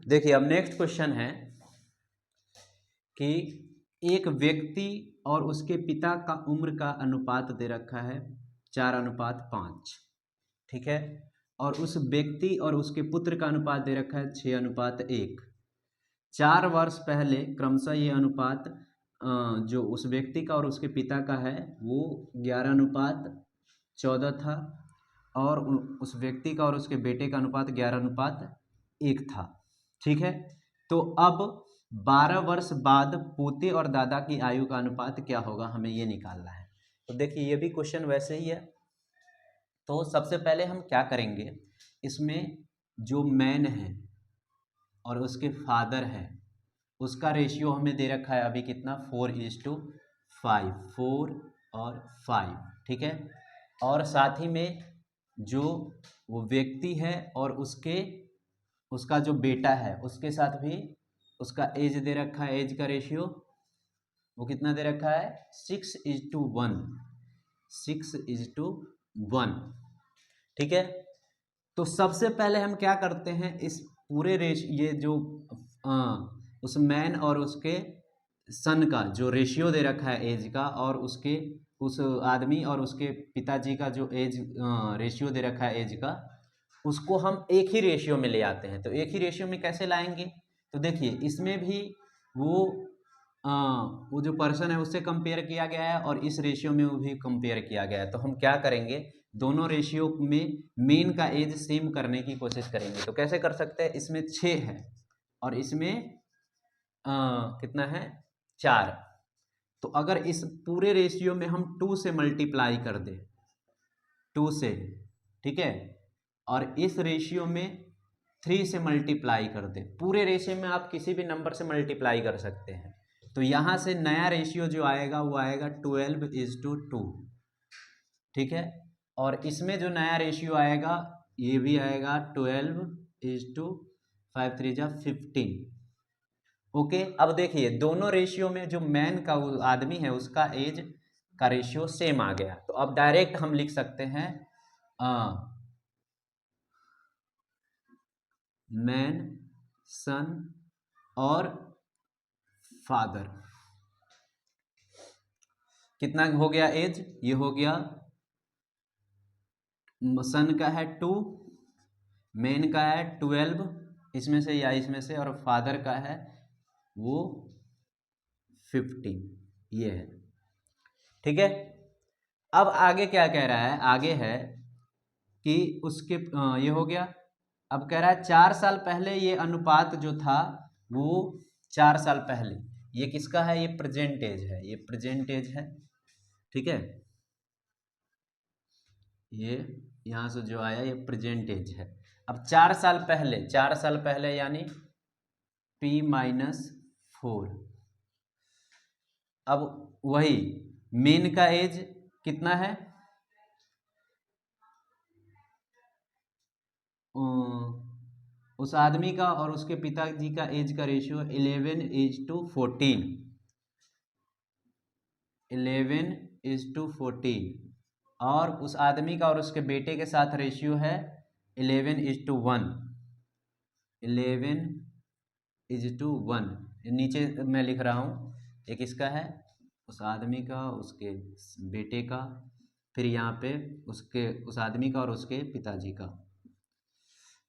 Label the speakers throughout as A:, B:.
A: देखिए अब next question है कि एक व्यक्ति और उसके पिता का उम्र का अनुपात दे रखा है 4:5, ठीक है। और उस व्यक्ति और उसके पुत्र का अनुपात दे रखा है 6:1। 4 वर्ष पहले क्रमशः ये अनुपात जो उस व्यक्ति का और उसके पिता का है वो 11:14 था, और उस व्यक्ति का और उसके बेटे का अनुपात 11:1 था, ठीक है। तो अब 12 वर्ष बाद पोते और दादा की आयु का अनुपात क्या होगा, हमें ये निकालना है। तो देखिए ये भी क्वेश्चन वैसे ही है। तो सबसे पहले हम क्या करेंगे, इसमें जो मैन है और उसके फादर है उसका रेशियो हमें दे रखा है अभी कितना, 4:5, 4 और 5, ठीक है। और साथ ही में जो वो व्यक्ति है और उसका जो बेटा है उसके साथ भी उसका एज दे रखा है, एज का रेशियो वो कितना दे रखा है, 6:1, 6:1, ठीक है। तो सबसे पहले हम क्या करते हैं, इस पूरे ये जो उस मैन और उसके सन का जो रेशियो दे रखा है एज का, और उस आदमी और उसके पिताजी का जो एज रेशियो दे रखा है एज का, उसको हम एक ही रेशियो में ले आते हैं। तो एक ही रेशियो में कैसे लाएंगे, तो देखिए इसमें भी वो जो पर्सन है उससे कंपेयर किया गया है और इस रेशियो में वो भी कंपेयर किया गया है। तो हम क्या करेंगे, दोनों रेशियो में मेन का एज सेम करने की कोशिश करेंगे। तो कैसे कर सकते हैं, इसमें 6 है और इसमें कितना है, 4। तो अगर इस पूरे रेशियो में हम 2 से मल्टीप्लाई कर दें, 2 से, ठीक है, और इस रेशियो में 3 से मल्टीप्लाई कर दें, पूरे रेशियो में आप किसी भी नंबर से मल्टीप्लाई कर सकते हैं। तो यहाँ से नया रेशियो जो आएगा वो आएगा 12:2, ठीक है। और इसमें जो नया रेशियो आएगा ये भी आएगा 12:5 3 जा 15, ओके। अब देखिए दोनों रेशियो में जो मैन का वो आदमी है उसका एज का रेशियो सेम आ गया। तो अब डायरेक्ट हम लिख सकते हैं मैन, सन और फादर। कितना हो गया एज, ये हो गया, सन का है 2, मेन का है 12 इसमें से या इसमें से, और फादर का है वो 15, ये है, ठीक है। अब आगे क्या कह रहा है, आगे है कि उसके ये हो गया। अब कह रहा है 4 साल पहले ये अनुपात जो था वो 4 साल पहले, ये किसका है, ये प्रेजेंट एज है, ये प्रेजेंट एज है, ठीक है। ये यहाँ से जो आया ये प्रेजेंट एज है। अब 4 साल पहले, 4 साल पहले यानी P-4। अब वही मेन का एज कितना है, उस आदमी का और उसके पिताजी का एज का रेशियो 11:14, 11:14, और उस आदमी का और उसके बेटे के साथ रेशियो है 11:1, 11:1। नीचे मैं लिख रहा हूँ, एक इसका है उस आदमी का उसके बेटे का, फिर यहाँ पे उस आदमी का और उसके पिताजी का।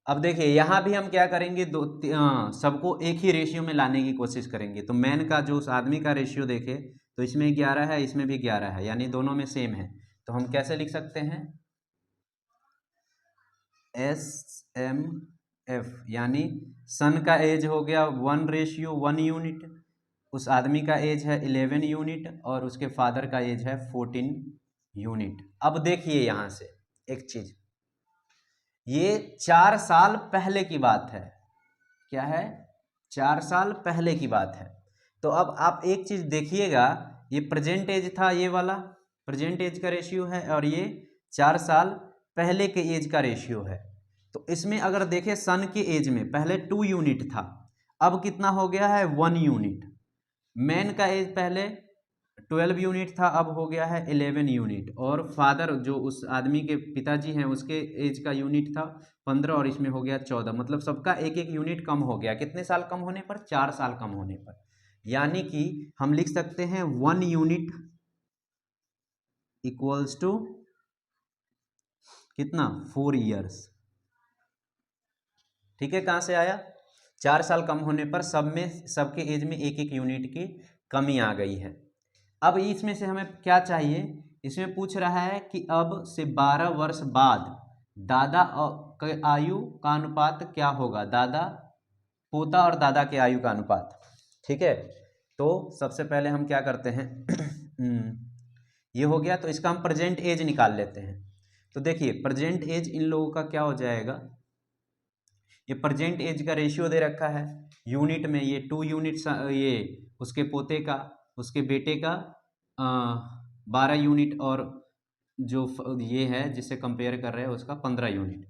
A: अब देखिए यहाँ भी हम क्या करेंगे, सबको एक ही रेशियो में लाने की कोशिश करेंगे। तो मैन का जो उस आदमी का रेशियो देखे तो इसमें 11 है, इसमें भी 11 है, यानी दोनों में सेम है। तो हम कैसे लिख सकते हैं, SMF, यानी सन का एज हो गया 1:1 यूनिट, उस आदमी का एज है 11 यूनिट और उसके फादर का एज है 14 यूनिट। अब देखिए यहाँ से एक चीज, ये 4 साल पहले की बात है, क्या है, 4 साल पहले की बात है। तो अब आप एक चीज देखिएगा, ये प्रेजेंट एज था, ये वाला प्रेजेंट एज का रेशियो है, और ये 4 साल पहले के एज का रेशियो है। तो इसमें अगर देखें सन के एज में पहले 2 यूनिट था, अब कितना हो गया है, 1 यूनिट। मैन का एज पहले 12 यूनिट था, अब हो गया है 11 यूनिट। और फादर जो उस आदमी के पिताजी हैं उसके एज का यूनिट था 15 और इसमें हो गया 14, मतलब सबका एक एक यूनिट कम हो गया। कितने साल कम होने पर? 4 साल कम होने पर। यानी कि हम लिख सकते हैं 1 यूनिट इक्वल्स टू कितना? 4 ईयर्स। ठीक है, कहाँ से आया? 4 साल कम होने पर सब में, सबके एज में एक एक यूनिट की कमी आ गई है। अब इसमें से हमें क्या चाहिए? इसमें पूछ रहा है कि अब से 12 वर्ष बाद दादा के आयु का अनुपात क्या होगा? दादा, पोता और दादा के आयु का अनुपात। ठीक है, तो सबसे पहले हम क्या करते हैं ये हो गया, तो इसका हम प्रेजेंट एज निकाल लेते हैं। तो देखिए प्रेजेंट एज इन लोगों का क्या हो जाएगा, ये प्रेजेंट एज का रेशियो दे रखा है यूनिट में, ये 2 यूनिट, ये उसके पोते का, उसके बेटे का 12 यूनिट, और जो ये है जिससे कंपेयर कर रहे हैं उसका 15 यूनिट,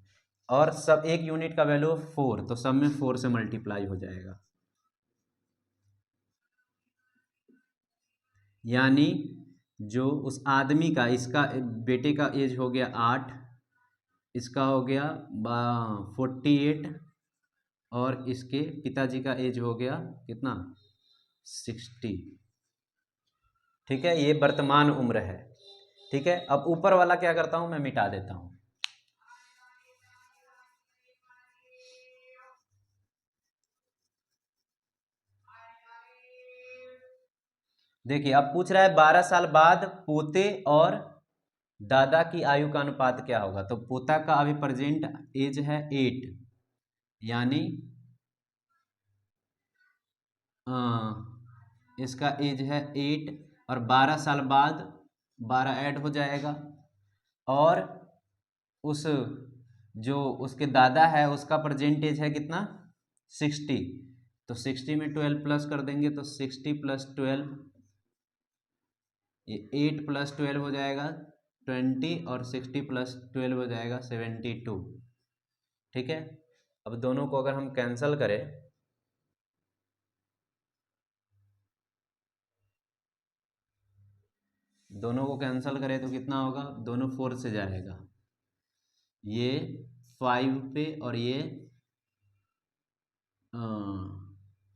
A: और सब एक यूनिट का वैल्यू 4, तो सब में 4 से मल्टीप्लाई हो जाएगा। यानी जो उस आदमी का, इसका बेटे का एज हो गया 8, इसका हो गया 48, और इसके पिताजी का एज हो गया कितना? 60। ठीक है, ये वर्तमान उम्र है। ठीक है, अब ऊपर वाला क्या करता हूं मैं, मिटा देता हूं। देखिए अब पूछ रहा है 12 साल बाद पोते और दादा की आयु का अनुपात क्या होगा। तो पोता का अभी प्रेजेंट एज है 8, यानी इसका एज है 8, और 12 साल बाद 12 ऐड हो जाएगा, और उस जो उसके दादा है उसका प्रेजेंट एज है कितना? 60। तो 60 में 12 प्लस कर देंगे, तो 60 प्लस 12, ये 8 प्लस 12 हो जाएगा 20, और 60 प्लस 12 हो जाएगा 72। ठीक है, अब दोनों को अगर हम कैंसिल करें, दोनों को कैंसिल करें तो कितना होगा? दोनों 4 से जाएगा, ये 5 पे और ये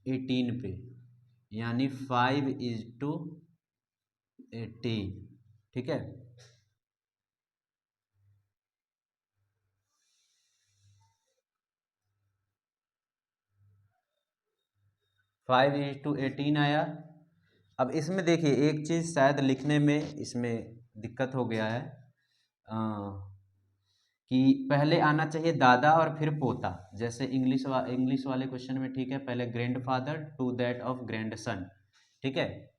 A: 18 पे, यानी 5:18। ठीक है, 5:18 आया। अब इसमें देखिए एक चीज़ शायद लिखने में इसमें दिक्कत हो गया है, कि पहले आना चाहिए दादा और फिर पोता, जैसे इंग्लिश वाले क्वेश्चन में। ठीक है, पहले grandfather to that of grandson. ठीक है,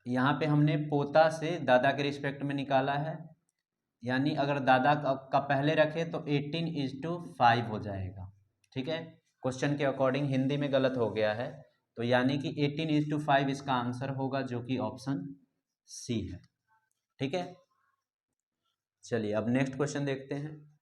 A: यहाँ पे हमने पोता से दादा के रिस्पेक्ट में निकाला है, यानी अगर दादा का पहले रखे तो 18:5 हो जाएगा। ठीक है, क्वेश्चन के अकॉर्डिंग हिंदी में गलत हो गया है, तो यानी कि 18:5 इसका आंसर होगा, जो कि ऑप्शन सी है। ठीक है, चलिए अब नेक्स्ट क्वेश्चन देखते हैं।